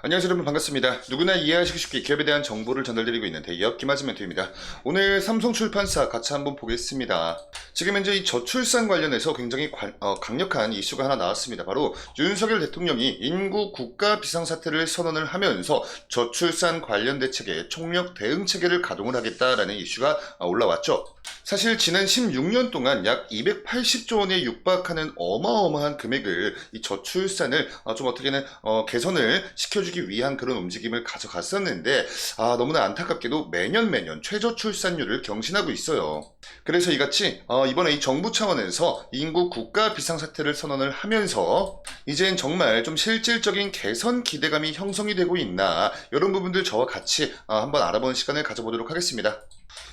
안녕하세요 여러분 반갑습니다. 누구나 이해하시기 쉽게 기업에 대한 정보를 전달드리고 있는 대기업 김하진 멘토입니다. 오늘 삼성출판사 같이 한번 보겠습니다. 지금 현재 이 저출산 관련해서 굉장히 강력한 이슈가 하나 나왔습니다. 바로 윤석열 대통령이 인구 국가 비상사태를 선언을 하면서 저출산 관련 대책에 총력 대응 체계를 가동을 하겠다라는 이슈가 올라왔죠. 사실 지난 16년 동안 약 280조 원에 육박하는 어마어마한 금액을 이 저출산을 좀 어떻게는 개선을 시켜주기 위한 그런 움직임을 가져갔었는데 너무나 안타깝게도 매년 최저출산율을 경신하고 있어요. 그래서 이같이 이번에 이 정부 차원에서 인구 국가 비상사태를 선언을 하면서 이젠 정말 좀 실질적인 개선 기대감이 형성이 되고 있나 이런 부분들 저와 같이 한번 알아보는 시간을 가져보도록 하겠습니다.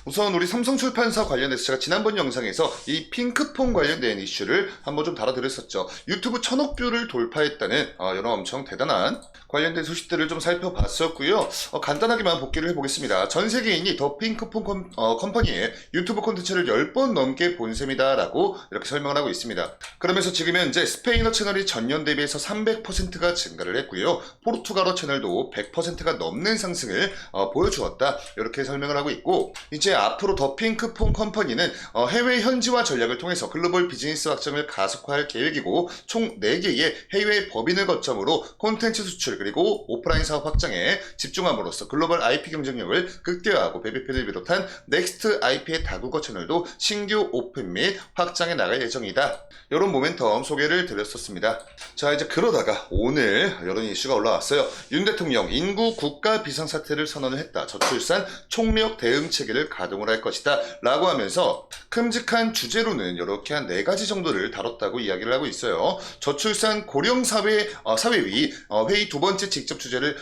우선 우리 삼성출판사 관련해서 제가 지난번 영상에서 이 핑크폰 관련된 이슈를 한번 좀 다뤄드렸었죠. 유튜브 1000억 뷰를 돌파했다는 이런 엄청 대단한 관련된 소식들을 좀 살펴봤었고요. 간단하게만 복기를 해보겠습니다. 전 세계인이 더 핑크폰 컴퍼니의 유튜브 콘텐츠를 10번 넘게 본 셈이다 라고 이렇게 설명을 하고 있습니다. 그러면서 지금 현재 스페인어 채널이 전년 대비해서 300%가 증가를 했고요. 포르투갈어 채널도 100%가 넘는 상승을 보여주었다 이렇게 설명을 하고 있고, 이제 앞으로 더 핑크폰 컴퍼니는 해외 현지화 전략을 통해서 글로벌 비즈니스 확장을 가속화할 계획이고, 총 4개의 해외 법인을 거점으로 콘텐츠 수출 그리고 오프라인 사업 확장에 집중함으로써 글로벌 IP 경쟁력을 극대화하고 베비펜을 비롯한 넥스트 IP의 다국어 채널도 신규 오픈 및 확장해 나갈 예정이다. 이런 모멘텀 소개를 드렸었습니다. 자, 이제 그러다가 오늘 이런 이슈가 올라왔어요. 윤 대통령 인구 국가 비상사태를 선언을 했다. 저출산 총력 대응 체계를 가동을 할 것이다 라고 하면서 큼직한 주제로는 이렇게 한 4가지 정도를 다뤘다고 이야기를 하고 있어요. 저출산 고령사회 사회위 회의 2번째 직접 주제를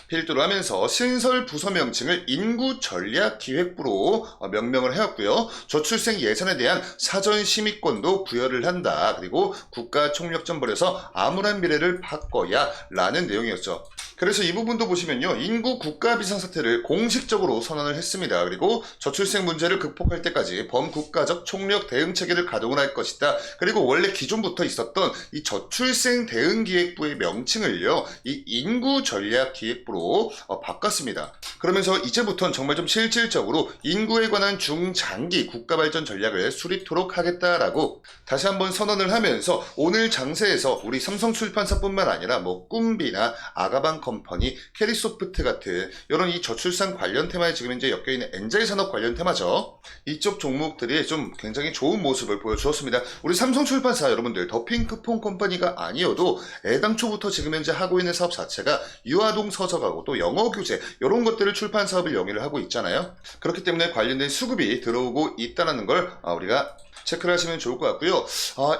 필두로 하면서 신설 부서 명칭을 인구전략기획부로 명명을 해왔고요. 저출생 예산에 대한 사전 심의권도 부여를 한다. 그리고 국가 총력전 벌여서 암울한 미래를 바꿔야 라는 내용이었죠. 그래서 이 부분도 보시면요, 인구 국가 비상사태를 공식적으로 선언을 했습니다. 그리고 저출생 문제를 극복할 때까지 범국가적 총력 대응 체계를 가동을 할 것이다. 그리고 원래 기존부터 있었던 이 저출생 대응기획부의 명칭을요, 이 인구전략기획부로 바꿨습니다. 그러면서 이제부터는 정말 좀 실질적으로 인구에 관한 중장기 국가발전 전략을 수립토록 하겠다라고 다시 한번 선언을 하면서 오늘 장세에서 우리 삼성출판사뿐만 아니라 뭐 꿈비나 아가방 컴퍼니, 캐리소프트 같은 이런 이 저출산 관련 테마에 지금 이제 엮여있는 엔젤 산업 관련 테마죠. 이쪽 종목들이 좀 굉장히 좋은 모습을 보여주었습니다. 우리 삼성출판사 여러분들 더 핑크폰 컴퍼니가 아니어도 애당초부터 지금 현재 하고 있는 사업 자체가 유아동 서적하고 또 영어 교재 이런 것들을 출판 사업을 영위를 하고 있잖아요. 그렇기 때문에 관련된 수급이 들어오고 있다는 걸 우리가 체크를 하시면 좋을 것 같고요.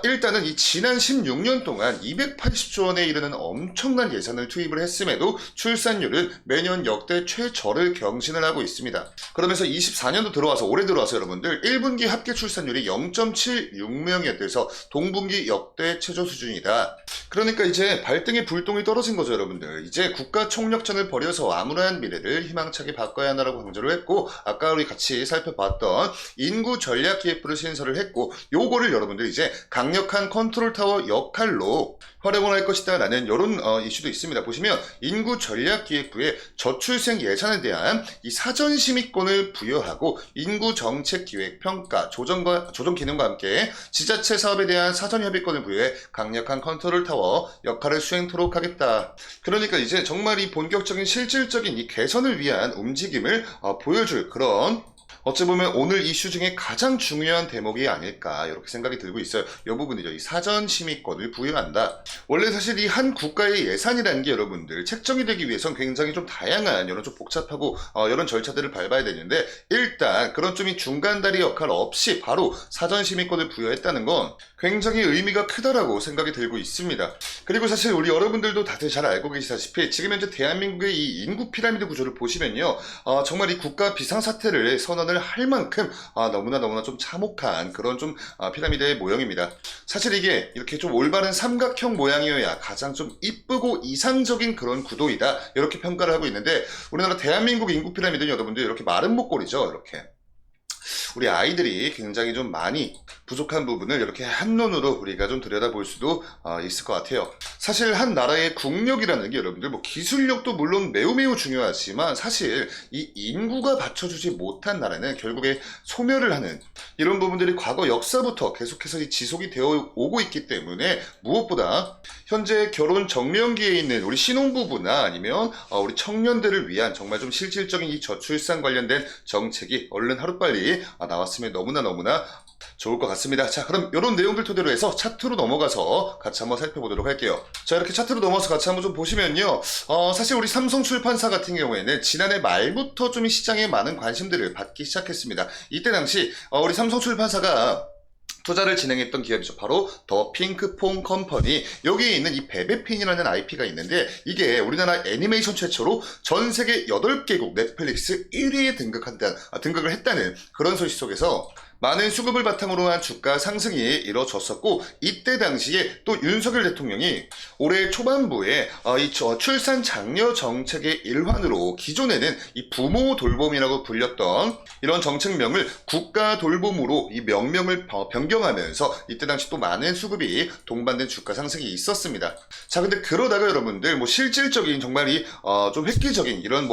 일단은 이 지난 16년 동안 280조 원에 이르는 엄청난 예산을 투입을 했음에도 출산율은 매년 역대 최저를 경신을 하고 있습니다. 그러면서 24년도 들어와서 올해 들어와서 여러분들 1분기 합계 출산율이 0.76명이었대서 동분기 역대 최저 수준이다. 그러니까 이제 발등에 불똥이 떨어진 거죠 여러분들. 이제 국가 총력전을 벌여서 암울한 미래를 희망차게 바꿔야 한다라고 강조를 했고, 아까 우리 같이 살펴봤던 인구 전략 기획부를 신설을 했고, 요거를 여러분들 이제 강력한 컨트롤 타워 역할로 활용을 할 것이다 라는 이런 이슈도 있습니다. 보시면 인구 전략 기획부에 저출생 예산에 대한 이 사전 심의권을 부여하고 인구 정책 기획 평가 조정 기능과 함께 지자체 사업에 대한 사전 협의권을 부여해 강력한 컨트롤 타워 역할을 수행토록 하겠다. 그러니까 이제 정말 이 본격적인 실질적인 이 개선을 위한 움직임을 보여줄 그런, 어찌 보면 오늘 이슈 중에 가장 중요한 대목이 아닐까 이렇게 생각이 들고 있어요. 이 부분이죠. 이 사전 심의권을 부여한다. 원래 사실 이 한 국가의 예산이라는 게 여러분들 책정이 되기 위해선 굉장히 좀 다양한 이런 좀 복잡하고 이런 절차들을 밟아야 되는데, 일단 그런 좀 이 중간다리 역할 없이 바로 사전 심의권을 부여했다는 건 굉장히 의미가 크다라고 생각이 들고 있습니다. 그리고 사실 우리 여러분들도 다들 잘 알고 계시다시피 지금 현재 대한민국의 이 인구 피라미드 구조를 보시면요, 정말 이 국가 비상사태를 선언을 할 만큼 너무나 좀 참혹한 그런 좀 피라미드의 모형입니다. 사실 이게 이렇게 좀 올바른 삼각형 모양이어야 가장 좀 이쁘고 이상적인 그런 구도이다 이렇게 평가를 하고 있는데, 우리나라 대한민국 인구 피라미드는 여러분들 이렇게 마른 목골이죠. 이렇게 우리 아이들이 굉장히 좀 많이 부족한 부분을 이렇게 한눈으로 우리가 좀 들여다볼 수도 있을 것 같아요. 사실 한 나라의 국력이라는 게 여러분들 뭐 기술력도 물론 매우 매우 중요하지만 사실 이 인구가 받쳐주지 못한 나라는 결국에 소멸을 하는 이런 부분들이 과거 역사부터 계속해서 지속이 되어 오고 있기 때문에 무엇보다 현재 결혼 정년기에 있는 우리 신혼부부나 아니면 우리 청년들을 위한 정말 좀 실질적인 이 저출산 관련된 정책이 얼른 하루빨리 나왔으면 너무나 좋을 것 같습니다. 자, 그럼 이런 내용들 토대로 해서 차트로 넘어가서 같이 한번 살펴보도록 할게요. 자, 이렇게 차트로 넘어서 같이 한번 좀 보시면요. 사실 우리 삼성출판사 같은 경우에는 지난해 말부터 좀 시장에 많은 관심들을 받기 시작했습니다. 이때 당시 우리 삼성출판사가 투자를 진행했던 기업이죠. 바로 더 핑크퐁 컴퍼니. 여기에 있는 이 베베핀이라는 IP가 있는데 이게 우리나라 애니메이션 최초로 전 세계 8개국 넷플릭스 1위에 등극을 했다는 그런 소식 속에서 많은 수급을 바탕으로 한 주가 상승이 이뤄졌었고 이때 당시에 또 윤석열 대통령이 올해 초반부에 이 출산 장려 정책의 일환으로 기존에는 이 부모 돌봄이라고 불렸던 이런 정책명을 국가 돌봄으로 이 명명을 변경하면서 이때 당시 또 많은 수급이 동반된 주가 상승이 있었습니다. 자, 근데 그러다가 여러분들 뭐 실질적인 정말 좀 획기적인 이런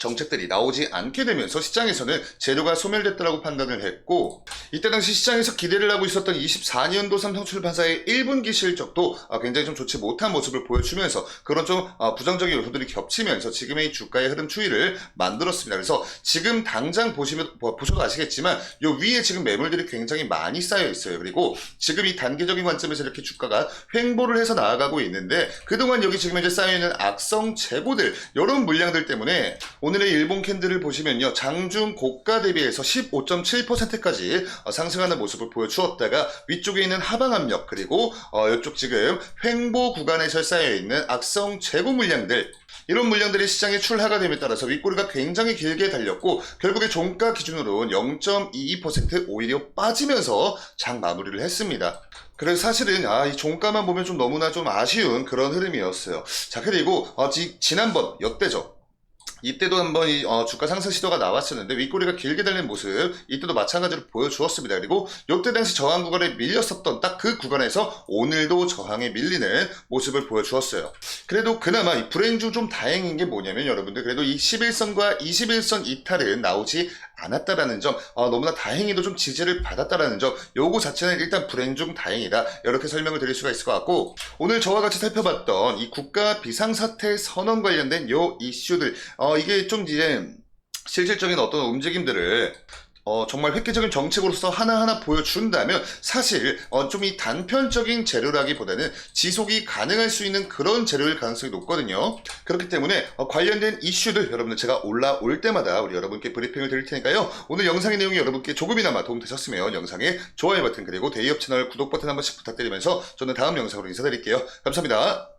정책들이 나오지 않게 되면서 시장에서는 재료가 소멸됐다고 판단을 했고 이때 당시 시장에서 기대를 하고 있었던 24년도 삼성출판사의 1분기 실적도 굉장히 좀 좋지 못한 모습을 보여주면서 그런 좀 부정적인 요소들이 겹치면서 지금의 이 주가의 흐름 추이를 만들었습니다. 그래서 지금 당장 보셔도 아시겠지만 요 위에 지금 매물들이 굉장히 많이 쌓여 있어요. 그리고 지금 이 단기적인 관점에서 이렇게 주가가 횡보를 해서 나아가고 있는데 그동안 여기 지금 현재 쌓여있는 악성 재고들 이런 물량들 때문에 오늘의 일본 캔들을 보시면요. 장중 고가 대비해서 15.7%까지 상승하는 모습을 보여주었다가 위쪽에 있는 하방 압력 그리고 이쪽 지금 횡보 구간에서 쌓여있는 악성 재고 물량들 이런 물량들이 시장에 출하가 됨에 따라서 윗꼬리가 굉장히 길게 달렸고 결국에 종가 기준으로는 0.22% 오히려 빠지면서 장 마무리를 했습니다. 그래서 사실은 이 종가만 보면 좀 너무나 좀 아쉬운 그런 흐름이었어요. 자, 그리고 지난번 역대죠. 이때도 한번 주가 상승 시도가 나왔었는데 윗꼬리가 길게 달린 모습 이때도 마찬가지로 보여주었습니다. 그리고 이때 당시 저항 구간에 밀렸었던 딱 그 구간에서 오늘도 저항에 밀리는 모습을 보여주었어요. 그래도 그나마 이 불행 중 좀 다행인 게 뭐냐면 여러분들 그래도 이 11선과 21선 이탈은 나오지 않았다라는 점 너무나 다행히도 좀 지지를 받았다라는 점 요거 자체는 일단 불행 중 다행이다 이렇게 설명을 드릴 수가 있을 것 같고 오늘 저와 같이 살펴봤던 이 국가 비상사태 선언 관련된 요 이슈들 이게 좀 이제 실질적인 어떤 움직임들을 정말 획기적인 정책으로서 하나하나 보여준다면 사실 좀 이 단편적인 재료라기보다는 지속이 가능할 수 있는 그런 재료일 가능성이 높거든요. 그렇기 때문에 관련된 이슈들 여러분들 제가 올라올 때마다 우리 여러분께 브리핑을 드릴 테니까요. 오늘 영상의 내용이 여러분께 조금이나마 도움되셨으면 영상에 좋아요 버튼 그리고 데이업 채널 구독 버튼 한 번씩 부탁드리면서 저는 다음 영상으로 인사드릴게요. 감사합니다.